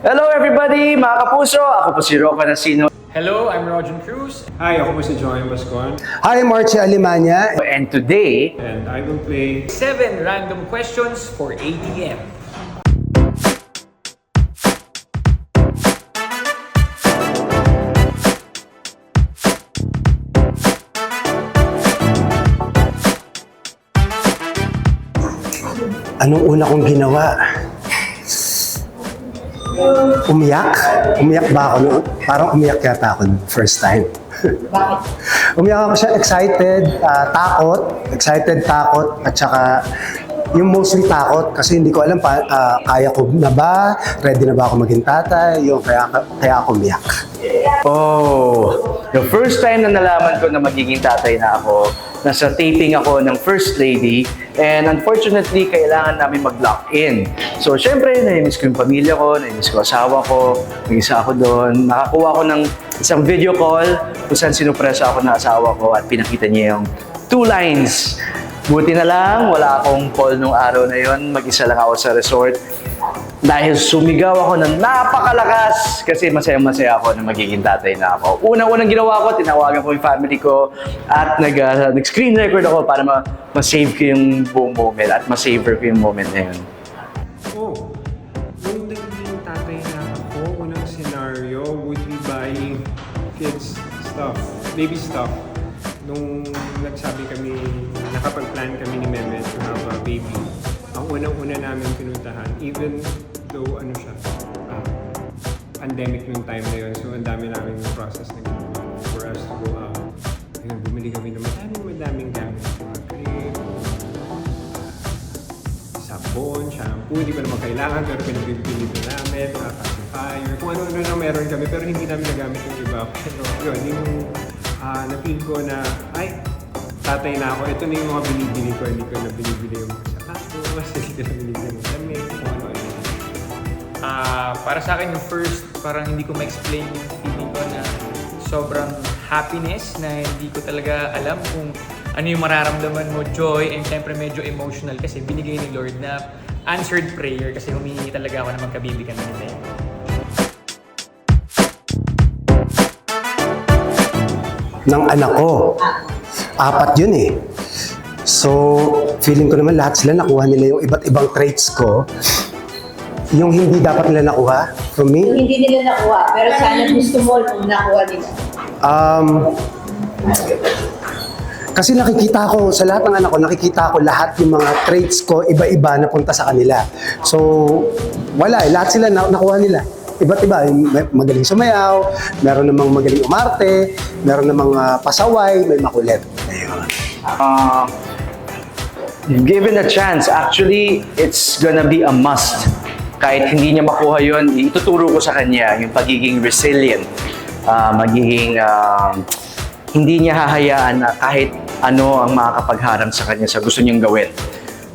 Hello everybody, mga kapuso! Ako po si Rocco Nasino. Hello, I'm Roger Cruz. Hi, ako po si Joey Bascon. Hi, Marcia Alimanya. And today, And I will play 7 random questions for ATM. Anong una kong ginawa? Umiyak? Umiyak ba ako noon? Parang umiyak yata ako first time. Bakit? Umiyak ako siya, excited, takot, at saka yung mostly takot kasi hindi ko alam kaya ko na ba, ready na ba ako maging tatay, yung kaya ako umiyak. oh, the first time na nalaman ko na magiging tatay na ako, nasa taping ako ng First Lady, and unfortunately, kailangan namin mag-lock in. So, syempre, na-miss ko yung pamilya ko, na-miss ko asawa ko, nag-isa ako doon. Nakakuha ko ng isang video call kung saan sinupresa ako ng asawa ko at pinakita niya yung 2 lines. Buti na lang, wala akong call nung araw na yon. Mag-isa lang ako sa resort. Dahil sumigaw ako ng napakalakas kasi masaya-masaya ako na magiging tatay na ako. Unang-unang ginawa ko, tinawagan ko yung family ko at nag-screen record ako para ma-save ko yung buong moment at ma-savor ko yung moment na yun. Oh, nung naging tatay na ako, unang scenario would be buying kids stuff, baby stuff. Nung nagsabi kami, nakapag-plan kami ni Meme to have a baby, ang unang-una namin pinuntahan, even though pandemic nung time na yun, so ang dami namin yung process na ginawa for us to go out. Ayun, bumili kami ng madaming gamit, mga cream, sabon, shampoo, hindi ko naman kailangan pero pinagbibili ko namin, pacifier, kung ano-ano na meron kami pero hindi namin nagamit yung iba. Pero yun, yung na-feel ko na, ay, tatay na ako, ito na yung mga binibili ko, hindi ko na binibili yung sapatos, hindi ko na binibili yung damit, kung ano-ano. Para sa akin yung first, parang hindi ko ma-explain yung feeling ko na sobrang happiness na hindi ko talaga alam kung ano yung mararamdaman mo, joy, and syempre medyo emotional kasi binigay ni Lord na answered prayer kasi humingi talaga ako na magkabibi kami ni Meme. Ng anak ko, 4 yun eh. So, feeling ko naman lahat sila nakuha nila yung iba't ibang traits ko. Yung hindi dapat nila nakuha from me. Yung hindi nila nakuha, pero sana gusto mo nung nakuha nila. Kasi nakikita ko, sa lahat ng anak ko, nakikita ko lahat yung mga traits ko, iba-iba na punta sa kanila. So, wala eh. Lahat sila nakuha nila. Iba't iba. May magaling sumayaw, meron namang magaling umarte, meron namang pasaway, may makulit. Ayun. Given a chance, actually, it's gonna be a must. Kahit hindi niya makuha yun, ituturo ko sa kanya yung pagiging resilient, hindi niya hahayaan na kahit ano ang makakapagharang sa kanya sa gusto niyang gawin.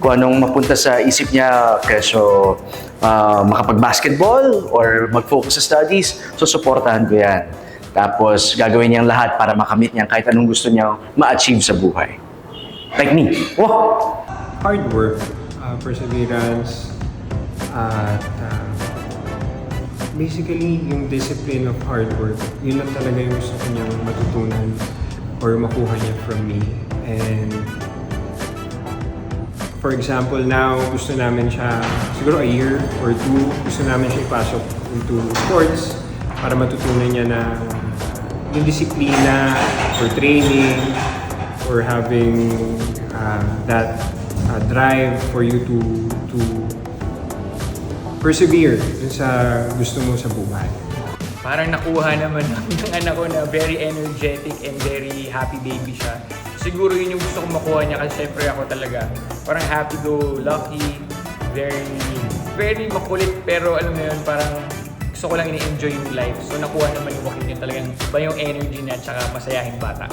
Kung anong mapunta sa isip niya, keso makapag-basketball or mag-focus sa studies, so supportahan ko yan. Tapos gagawin niyang lahat para makamit niya kahit anong gusto niyang ma-achieve sa buhay. Like me. Wow! Hard work, perseverance, at basically yung discipline of hard work, yun lang talaga yung gusto ko niyang matutunan or makuha niya from me. And for example, now gusto namin siya, siguro a year or 2, gusto namin siya ipasok into sports para matutunan niya na yung disiplina for training or having that drive for you to persevere dun sa gusto mo sa buhay. Parang nakuha naman ng anak ko na very energetic and very happy baby siya. Siguro yun yung gusto kong makuha niya kasi syempre ako talaga parang happy-go-lucky, very makulit pero alam mo yun, parang gusto ko lang ini-enjoy yung life. So nakuha naman yung Joaquin yun talagang iba yung energy niya at saka masayahing bata.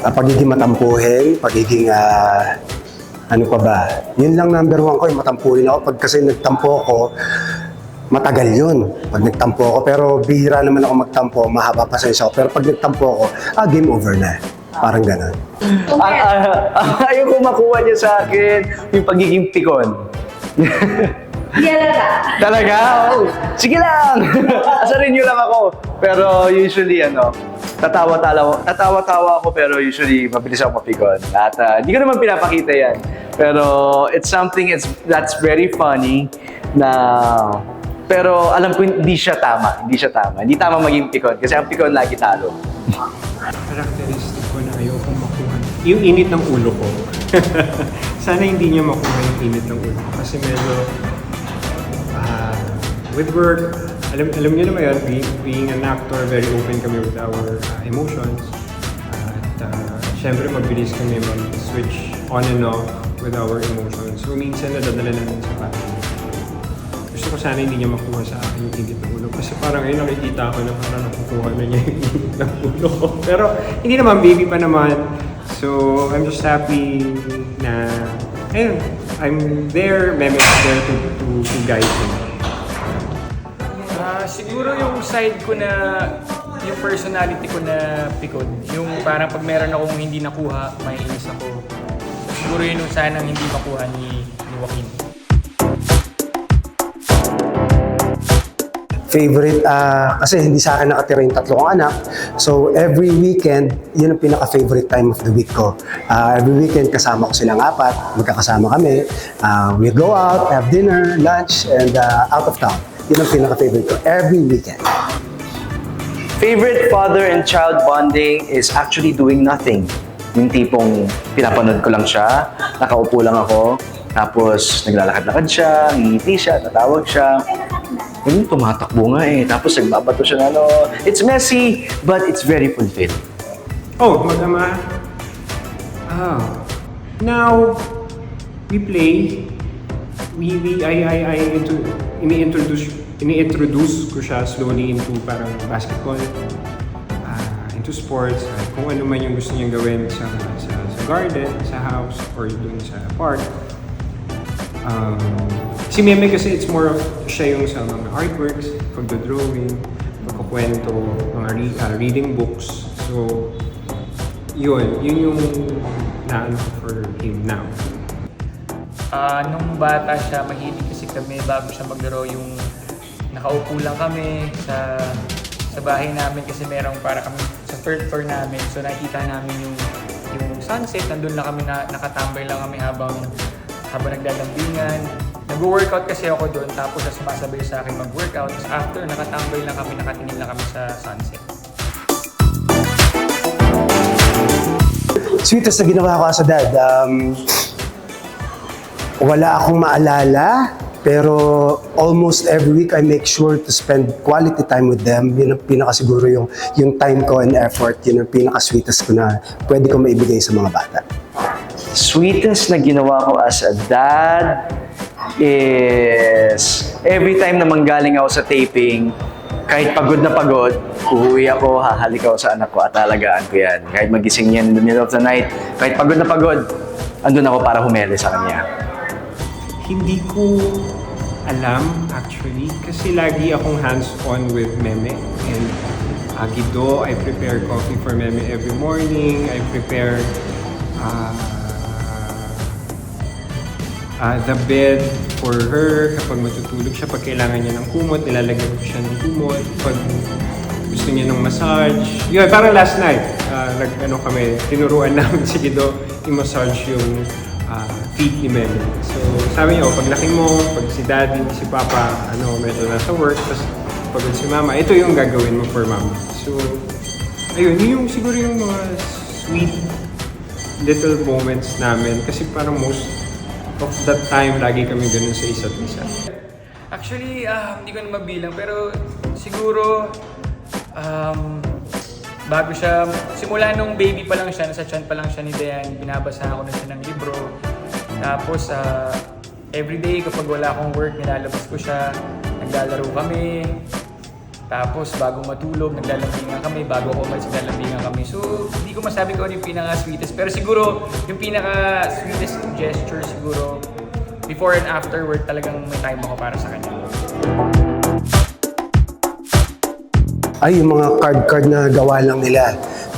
Pagiging matampuhin, pagiging ano pa ba? Yun lang number 1 ko, yung matampuhin ako. Pag kasi nagtampo ako, matagal yun. Pag nagtampo ako, pero bihira naman ako magtampo, mahaba pa sa isa ako. Pero pag nagtampo ako, game over na. Parang gano'n. Ayaw ko makuha niya sa akin yung pagiging pikon. Hindi alala. Talaga? Oh, sige lang! Asarin niyo lang ako. Pero usually, tatawa-tawa ako pero usually mabilis ako mapikon. At hindi ko naman pinapakita yan. Pero it's something that's very funny na... Pero alam ko hindi siya tama. Hindi tama maging pikon kasi ang pikon lagi talo. Characteristic ko na ayoko makuha. Yung init ng ulo ko. Sana hindi niya makuha yung init ng ulo ko. Kasi medyo with work, alam niyo naman yan, being an actor, very open kami with our emotions. At syempre mabilis kami mag-switch on and off with our emotions. So minsan nadadala namin sa parang gusto ko sana hindi niya makuha sa akin yung init ng ulo. Kasi parang ngayon nakikita ko na parang nakukuha na niya yung init ng ulo ko. Pero hindi naman, baby pa naman. So I'm just happy na, ayun, I'm there, Meme is there to guide me. Siguro yung side ko na, yung personality ko na pikon. Yung parang pag meron akong hindi nakuha, may inis ako. Siguro yun yung sanang hindi makuha ni Joaquin. Favorite, kasi hindi sa akin nakatira yung 3 kong anak. So every weekend, yun ang pinaka-favorite time of the week ko. Every weekend kasama ko silang 4, magkakasama kami. We go out, have dinner, lunch, and out of town. Yun ang pinaka-favorite ko every weekend. Favorite father and child bonding is actually doing nothing. Yung tipong pinapanood ko lang siya, nakaupo lang ako, tapos naglalakad-lakad siya, ngingiti siya, tatawag siya. Tumatakbo nga tapos nagbabato siya na It's messy, but it's very fulfilling. Oh, mag-ama. Now, we play. Ini-introduce ko siya slowly into parang basketball, into sports, kung ano man yung gusto niyang gawin sa garden, sa house, or dun sa park. Si Meme kasi it's more of siya yung sa mga artworks, pagdodrawing, pagkukwento, mga reading books. So, yun yung naano for him now. Nung bata siya, mahilig kasi kami bago siya maglaro yung nakaupo lang kami sa bahay namin kasi merong para kami sa third floor namin. So nakita namin yung sunset, nandun lang kami nakatambay lang kami habang naglalambingan. Nag-workout kasi ako doon tapos sumasabay sa akin mag-workout. Tapos after, nakatambay lang kami, nakatingin lang kami sa sunset. Sweetest na ginawa ko sa dad, wala akong maalala, pero almost every week I make sure to spend quality time with them. Yun ang pinakasiguro yung time ko and effort, yun ang pinaka-sweetest ko na pwede ko maibigay sa mga bata. Sweetest na ginawa ko as a dad is every time na manggaling ako sa taping, kahit pagod na pagod, uuwi ako, hahalik ako sa anak ko at alagaan ko yan. Kahit magising yan in the middle of the night, kahit pagod na pagod, andun ako para humele sa kanya. Hindi ko alam actually kasi lagi akong hands-on with Meme and Guido. I prepare coffee for Meme every morning. I prepare the bed for her kapag matutulog siya. Pag kailangan niya ng kumot, nilalagyan ko siya ng kumot. Pag gusto niya ng massage. Yun, parang last night, tinuruan namin si Guido i-massage yung feet ni Meme. So, sabi niya, pag laki mo, pag si daddy, si papa, medyo nasa work, tapos pagod si mama, ito yung gagawin mo for mama. So, ayun, yung siguro yung mga sweet little moments namin. Kasi parang most of that time, lagi kami ganun sa isa't isa. Actually, hindi ko na mabilang, pero siguro, bago siya, simula nung baby pa lang siya, nasa tiyan pa lang siya ni Dayan, binabasahan ko na siya ng libro. Tapos, everyday kapag wala akong work, nilalabas ko siya, naglalaro kami. Tapos, bago matulog, naglalambingan kami. Bago ako umalis, naglalambingan kami. So, hindi ko masabi kung ano yung pinaka-sweetest. Pero siguro, yung pinaka-sweetest gesture siguro, before and after work, talagang may time ako para sa kanya. Ay, yung mga card na gawa lang nila.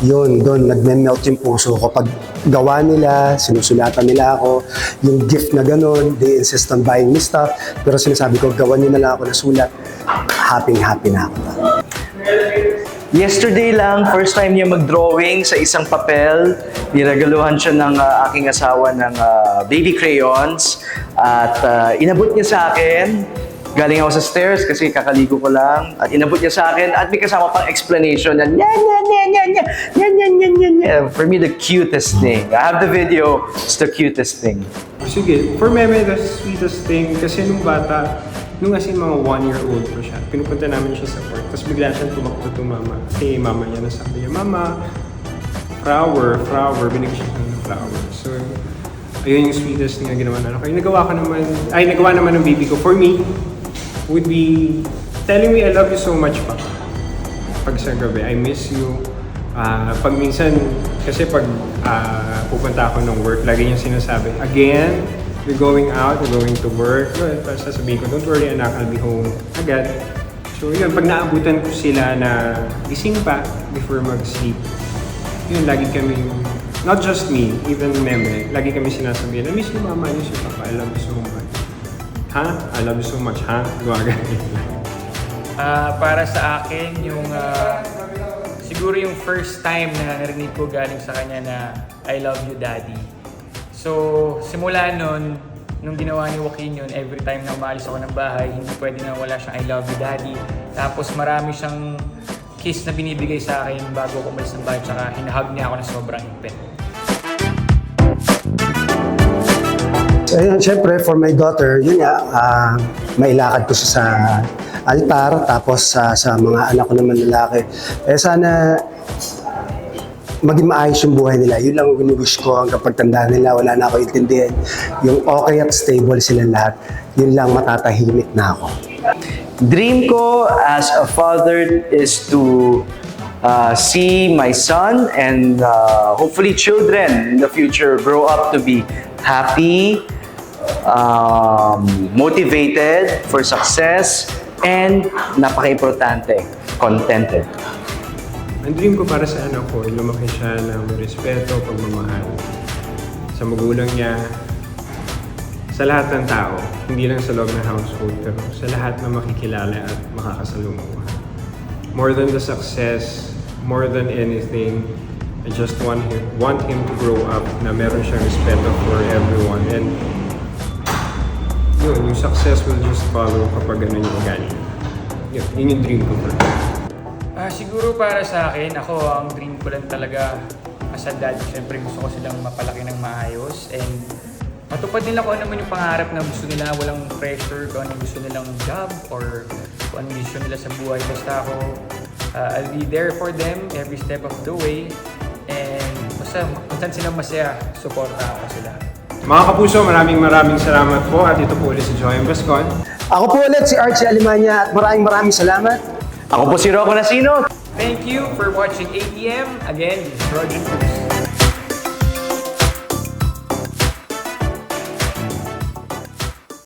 yun, doon, nagme-melt yung puso ko. Pag gawa nila, sinusulatan nila ako, yung gift na ganun, they insist on buying me stuff, pero sinasabi ko, gawan nyo na lang ako na sulat, happy na ako. Yesterday lang, first time niya mag-drawing sa isang papel. Niragaluhan siya ng aking asawa ng baby crayons. At inabot niya sa akin. Galing ako sa stairs kasi kakaligo ko lang. At inabot niya sa akin at may kasama pang explanation na for me, the cutest thing. I have the video. It's the cutest thing. Sige, for Meme, the sweetest thing, kasi nung bata, nung as in mga 1-year-old pa siya, pinupunta namin siya sa park, tapos bigla siyang tumakbo to mama. Kay mama niya, nasabi niya, Mama, flower, binigyan siya ng flower. So, ayun yung sweetest thing na ginawa na ako. Yung nagawa naman ng baby ko, for me, would be telling me I love you so much, Papa. Pag sa gabi, I miss you. Pag minsan, kasi pag pupunta ako ng work, lagi niya sinasabi, again, you're going out, you're going to work. Well, sasabihin ko, don't worry anak, I'll be home agad. So yun, pag naabutan ko sila na gising pa before mag-sleep, yun, lagi kami, not just me, even Meme, lagi kami sinasabihin, I miss you mama, I miss you papa, I love you so much. Ha? I love you so much, ha? Guwagan. Para sa akin, yung siguro yung first time na narinig ko galing sa kanya na I love you daddy. So, simula nun, nung ginawa ni Joaquin yun, every time na umalis ako ng bahay, hindi pwede na wala siyang I love you daddy. Tapos marami siyang kiss na binibigay sa akin bago ako umalis ng bahay, tsaka hinahug niya ako na sobrang higpit. So, yun, syempre, for my daughter, yun nga, mailakad ko siya sa altar, tapos sa mga anak ko naman lalaki. Sana maging maayos yung buhay nila. Yun lang ang winuwish ko hanggang pagtanda nila, wala na ako intindihan. Yung okay at stable sila lahat, yun lang matatahimik na ako. Dream ko as a father is to see my son and hopefully children in the future grow up to be happy, motivated for success, and napaka-importante, contented. Ang dream ko para sa anak ko, lumaki siya ng may respeto, pagmamahal sa magulang niya, sa lahat ng tao, hindi lang sa loob ng household, pero sa lahat na makikilala at makakasalumuha. More than the success, more than anything, I just want him to grow up na meron siyang respeto for everyone. And yun, yung success will just follow kapag ganun yung ugali. Yun yung dream ko for him. Siguro para sa akin, ako ang dream ko lang talaga as a dad, syempre gusto ko silang mapalaki ng maayos and matupad nila kung ano man yung pangarap na gusto nila, walang pressure kung anong gusto nilang job or kung anong gusto nila sa buhay. Basta ako, I'll be there for them every step of the way and basta kung saan sila masaya, supporta ako sila. Mga kapuso, maraming salamat po at ito po ulit si Joem Bascon. Ako po ulit si Archie Alimanya at maraming salamat. Ako po si Rocco Nasino. Thank you for watching ATM. Again, this is Roger Cruz.